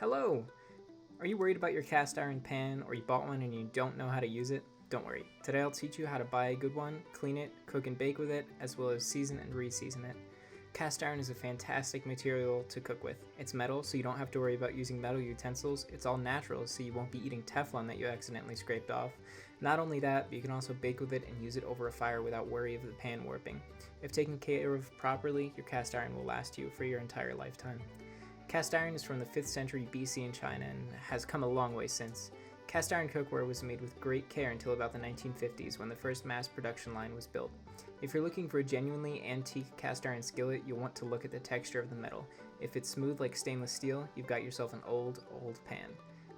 Hello! Are you worried about your cast iron pan, or you bought one and you don't know how to use it? Don't worry. Today I'll teach you how to buy a good one, clean it, cook and bake with it, as well as season and re-season it. Cast iron is a fantastic material to cook with. It's metal, so you don't have to worry about using metal utensils. It's all natural, so you won't be eating Teflon that you accidentally scraped off. Not only that, but you can also bake with it and use it over a fire without worry of the pan warping. If taken care of properly, your cast iron will last you for your entire lifetime. Cast iron is from the 5th century BC in China and has come a long way since. Cast iron cookware was made with great care until about the 1950s when the first mass production line was built. If you're looking for a genuinely antique cast iron skillet, you'll want to look at the texture of the metal. If it's smooth like stainless steel, you've got yourself an old pan.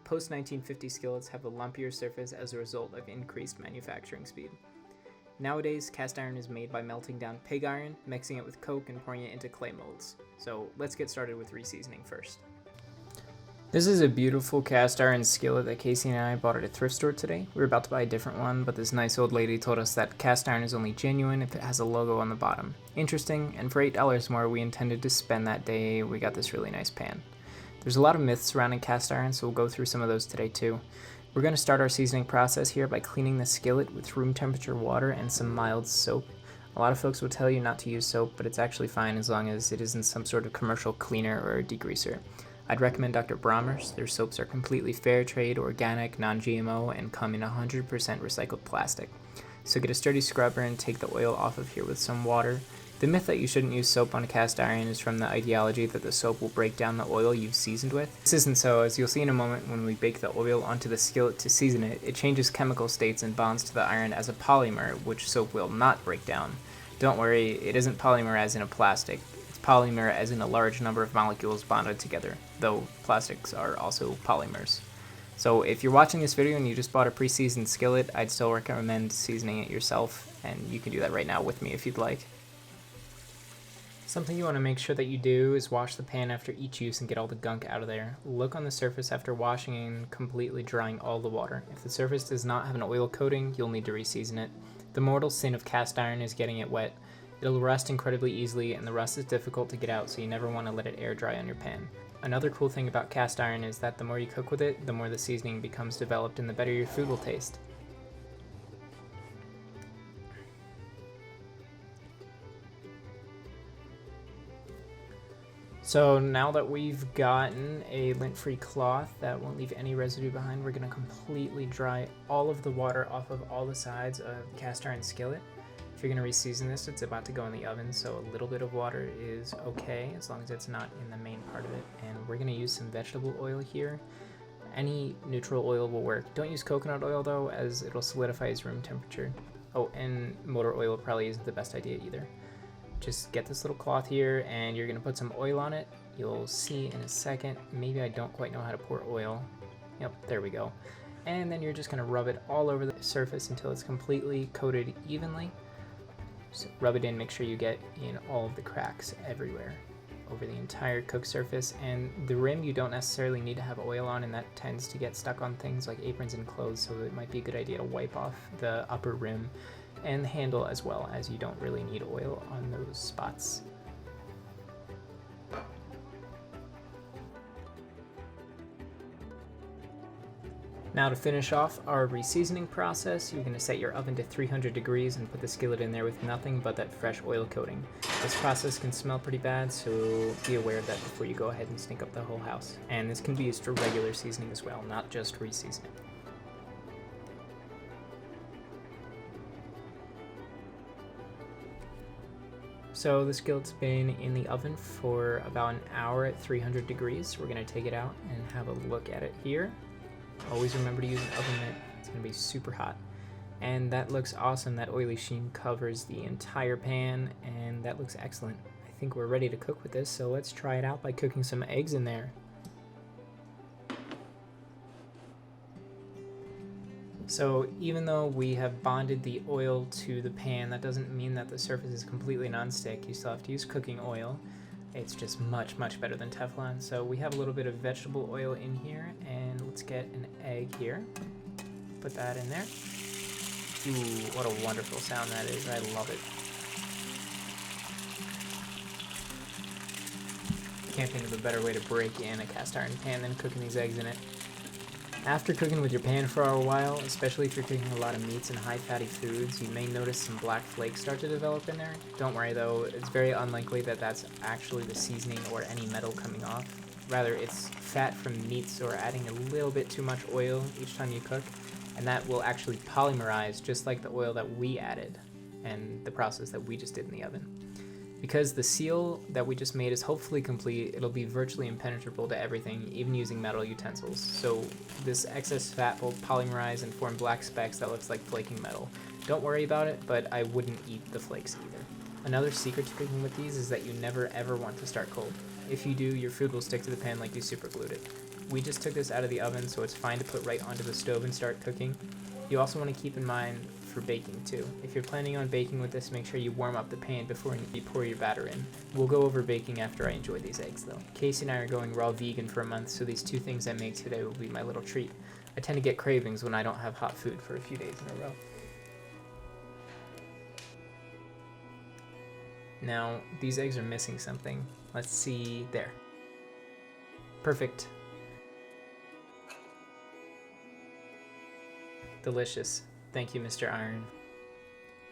Post-1950 skillets have a lumpier surface as a result of increased manufacturing speed. Nowadays, cast iron is made by melting down pig iron, mixing it with coke, and pouring it into clay molds. So let's get started with re-seasoning first. This is a beautiful cast iron skillet that Casey and I bought at a thrift store today. We were about to buy a different one, but this nice old lady told us that cast iron is only genuine if it has a logo on the bottom. Interesting, and for $8 more we intended to spend that day, we got this really nice pan. There's a lot of myths surrounding cast iron, so we'll go through some of those today too. We're going to start our seasoning process here by cleaning the skillet with room temperature water and some mild soap. A lot of folks will tell you not to use soap, but it's actually fine as long as it isn't some sort of commercial cleaner or degreaser. I'd recommend Dr. Brommer's. Their soaps are completely fair trade, organic, non-GMO, and come in 100% recycled plastic. So get a sturdy scrubber and take the oil off of here with some water. The myth that you shouldn't use soap on cast iron is from the ideology that the soap will break down the oil you've seasoned with. This isn't so, as you'll see in a moment when we bake the oil onto the skillet to season it. It changes chemical states and bonds to the iron as a polymer, which soap will not break down. Don't worry, it isn't polymer as in a plastic. It's polymer as in a large number of molecules bonded together, though plastics are also polymers. So if you're watching this video and you just bought a pre-seasoned skillet, I'd still recommend seasoning it yourself, and you can do that right now with me if you'd like. Something you want to make sure that you do is wash the pan after each use and get all the gunk out of there. Look on the surface after washing and completely drying all the water. If the surface does not have an oil coating, you'll need to re-season it. The mortal sin of cast iron is getting it wet. It'll rust incredibly easily, and the rust is difficult to get out, so you never want to let it air dry on your pan. Another cool thing about cast iron is that the more you cook with it, the more the seasoning becomes developed and the better your food will taste. So now that we've gotten a lint-free cloth that won't leave any residue behind, we're going to completely dry all of the water off of all the sides of the cast iron skillet. If you're going to re-season this, it's about to go in the oven, so a little bit of water is okay as long as it's not in the main part of it. And we're going to use some vegetable oil here. Any neutral oil will work. Don't use coconut oil though, as it'll solidify as room temperature. Oh, and motor oil probably isn't the best idea either. Just get this little cloth here and you're gonna put some oil on it. You'll see in a second. Maybe I don't quite know how to pour oil. Yep, there we go. And then you're just gonna rub it all over the surface until it's completely coated evenly. So rub it in, make sure you get in all of the cracks everywhere over the entire cooked surface. And the rim you don't necessarily need to have oil on, and that tends to get stuck on things like aprons and clothes, so it might be a good idea to wipe off the upper rim and the handle as well, as you don't really need oil on those spots. Now to finish off our re-seasoning process, you're going to set your oven to 300 degrees and put the skillet in there with nothing but that fresh oil coating. This process can smell pretty bad, so be aware of that before you go ahead and stink up the whole house. And this can be used for regular seasoning as well, not just re-seasoning. So the skillet's been in the oven for about an hour at 300 degrees. We're going to take it out and have a look at it here. Always remember to use an oven mitt. It's going to be super hot. And that looks awesome. That oily sheen covers the entire pan, and that looks excellent. I think we're ready to cook with this, so let's try it out by cooking some eggs in there. So even though we have bonded the oil to the pan, that doesn't mean that the surface is completely non-stick. You still have to use cooking oil. It's just much better than Teflon. So we have a little bit of vegetable oil in here, and let's get an egg here. Put that in there. Ooh, what a wonderful sound that is. I love it. can't think of a better way to break in a cast iron pan than cooking these eggs in it. After cooking with your pan for a while, especially if you're cooking a lot of meats and high fatty foods, you may notice some black flakes start to develop in there. Don't worry though, it's very unlikely that that's actually the seasoning or any metal coming off. Rather, it's fat from meats or adding a little bit too much oil each time you cook, and that will actually polymerize just like the oil that we added and the process that we just did in the oven. Because the seal that we just made is hopefully complete, it'll be virtually impenetrable to everything, even using metal utensils. So this excess fat will polymerize and form black specks that looks like flaking metal. Don't worry about it, but I wouldn't eat the flakes either. Another secret to cooking with these is that you never ever want to start cold. If you do, your food will stick to the pan like you super glued it. We just took this out of the oven, so it's fine to put right onto the stove and start cooking. You also want to keep in mind for baking too. If you're planning on baking with this, make sure you warm up the pan before you pour your batter in. We'll go over baking after I enjoy these eggs though. Casey and I are going raw vegan for a month, so these two things I make today will be my little treat. I tend to get cravings when I don't have hot food for a few days in a row. Now, these eggs are missing something. Let's see, there. Perfect. Delicious. Thank you, Mr. Iron.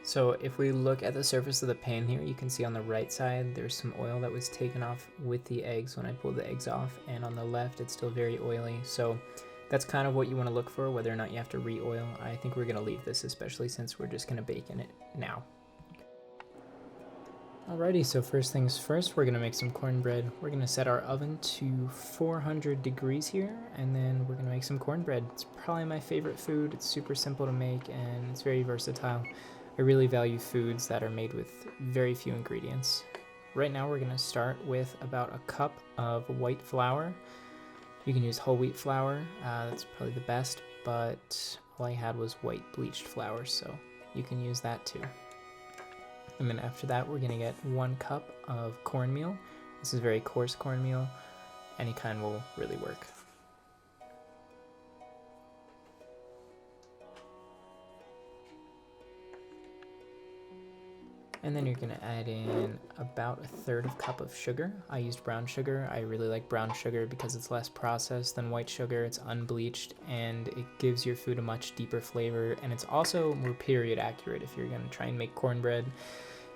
So if we look at the surface of the pan here, you can see on the right side there's some oil that was taken off with the eggs when I pulled the eggs off, and on the left it's still very oily. So that's kind of what you want to look for, whether or not you have to re-oil. I think we're going to leave this, especially since we're just going to bake in it now. Alrighty, so first things first, we're going to make some cornbread. We're going to set our oven to 400 degrees here, and then we're going to make some cornbread. It's probably my favorite food. It's super simple to make, and it's very versatile. I really value foods that are made with very few ingredients. Right now, we're going to start with about a cup of white flour. You can use whole wheat flour. That's probably the best, but all I had was white bleached flour, so you can use that too. And then after that, we're going to get 1 cup of cornmeal. This is very coarse cornmeal. Any kind will really work. And then you're going to add in about 1/3 cup of sugar. I used brown sugar. I really like brown sugar because it's less processed than white sugar. It's unbleached and it gives your food a much deeper flavor. And it's also more period accurate if you're going to try and make cornbread.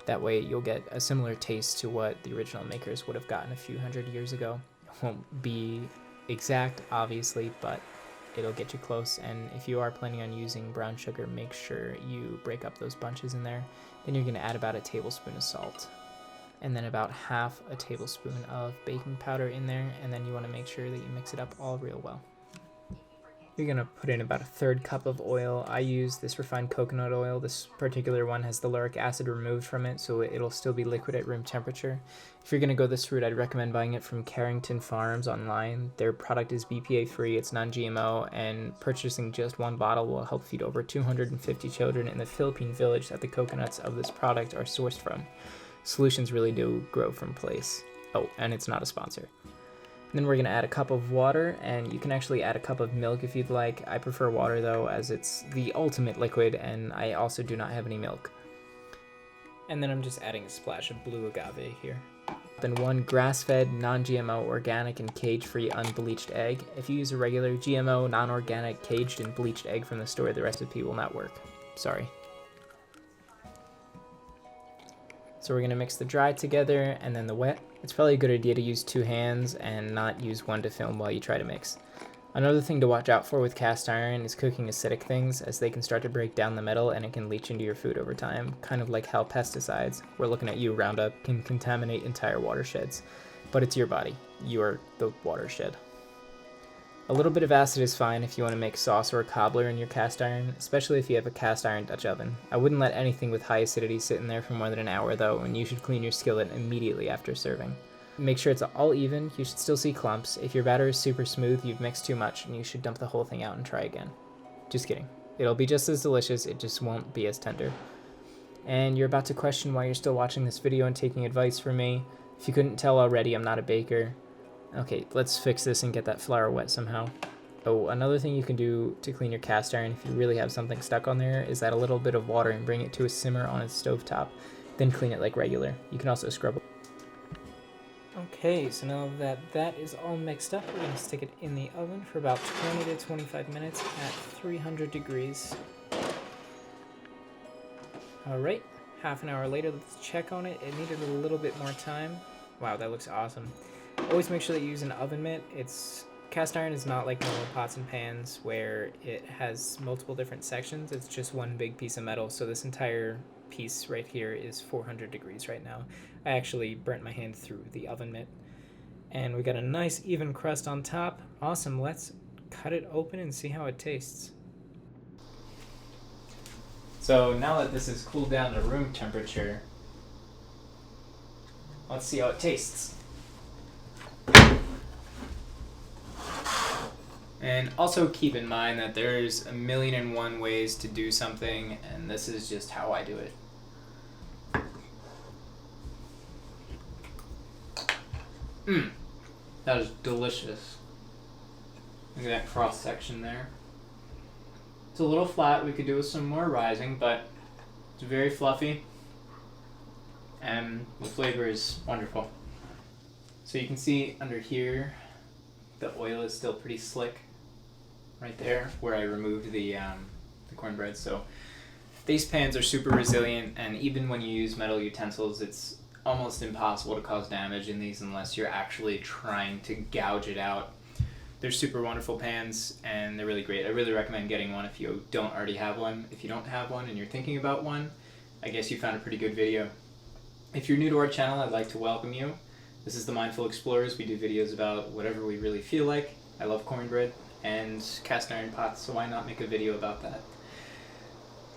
That way you'll get a similar taste to what the original makers would have gotten a few hundred years ago. It won't be exact, obviously, but it'll get you close. And if you are planning on using brown sugar, make sure you break up those bunches in there. Then you're going to add about 1 tablespoon of salt, and then about 1/2 a tablespoon of baking powder in there, and then you want to make sure that you mix it up all real well. You're going to put in about 1/3 cup of oil. I use this refined coconut oil. This particular one has the lauric acid removed from it, so it'll still be liquid at room temperature. If you're going to go this route, I'd recommend buying it from Carrington Farms online. Their product is BPA free, it's non-GMO, and purchasing just 1 bottle will help feed over 250 children in the Philippine village that the coconuts of this product are sourced from. Solutions really do grow from place. Oh, and it's not a sponsor. Then we're going to add 1 cup of water, and you can actually add 1 cup of milk if you'd like. I prefer water though, as it's the ultimate liquid, and I also do not have any milk. And then I'm just adding a splash of blue agave here. Then 1 grass-fed, non-GMO, organic, and cage-free unbleached egg. If you use a regular GMO, non-organic, caged, and bleached egg from the store, the recipe will not work. Sorry. So we're going to mix the dry together and then the wet. It's probably a good idea to use 2 hands and not use one to film while you try to mix. Another thing to watch out for with cast iron is cooking acidic things, as they can start to break down the metal and it can leach into your food over time, kind of like how pesticides, we're looking at you, Roundup, can contaminate entire watersheds. But it's your body. You are the watershed. A little bit of acid is fine if you want to make sauce or a cobbler in your cast iron, especially if you have a cast iron Dutch oven. I wouldn't let anything with high acidity sit in there for more than an hour though, and you should clean your skillet immediately after serving. Make sure it's all even. You should still see clumps. If your batter is super smooth, you've mixed too much and you should dump the whole thing out and try again. Just kidding. It'll be just as delicious, it just won't be as tender. And you're about to question why you're still watching this video and taking advice from me. If you couldn't tell already, I'm not a baker. Okay, let's fix this and get that flour wet somehow. Oh, another thing you can do to clean your cast iron if you really have something stuck on there is add a little bit of water and bring it to a simmer on its stovetop, then clean it like regular. You can also scrub it. Okay, so now that that is all mixed up, we're going to stick it in the oven for about 20 to 25 minutes at 300 degrees. Alright, half an hour later, let's check on it. It needed a little bit more time. Wow, that looks awesome. Always make sure that you use an oven mitt. Cast iron is not like normal pots and pans where it has multiple different sections. It's just one big piece of metal. So this entire piece right here is 400 degrees right now. I actually burnt my hand through the oven mitt. And we got a nice even crust on top. Awesome, let's cut it open and see how it tastes. So now that this has cooled down to room temperature, let's see how it tastes. And also keep in mind that there's 1,000,001 ways to do something, and this is just how I do it. That is delicious. Look at that cross section there. It's a little flat, we could do with some more rising, but it's very fluffy, and the flavor is wonderful. So you can see under here, the oil is still pretty slick. Right there where I removed the cornbread. So these pans are super resilient, and even when you use metal utensils, it's almost impossible to cause damage in these unless you're actually trying to gouge it out. They're super wonderful pans, and they're really great. I really recommend getting one if you don't already have one. If you don't have one and you're thinking about one, I guess you found a pretty good video. If you're new to our channel, I'd like to welcome you. This is the Mindful Explorers. We do videos about whatever we really feel like. I love cornbread and cast iron pots, so why not make a video about that?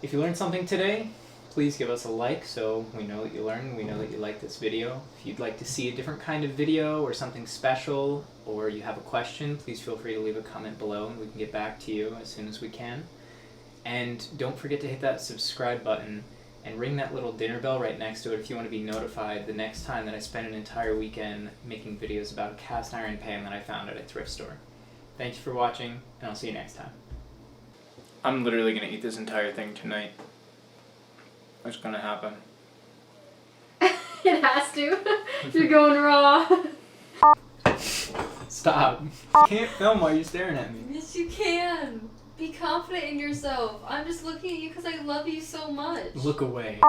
If you learned something today, please give us a like so we know that you learned, we know that you like this video. If you'd like to see a different kind of video or something special, or you have a question, please feel free to leave a comment below and we can get back to you as soon as we can. And don't forget to hit that subscribe button and ring that little dinner bell right next to it if you want to be notified the next time that I spend an entire weekend making videos about a cast iron pan that I found at a thrift store. Thank you for watching, and I'll see you next time. I'm literally going to eat this entire thing tonight. What's going to happen? It has to. You're going raw. Stop. You can't film while you're staring at me. Yes, you can. Be confident in yourself. I'm just looking at you because I love you so much. Look away.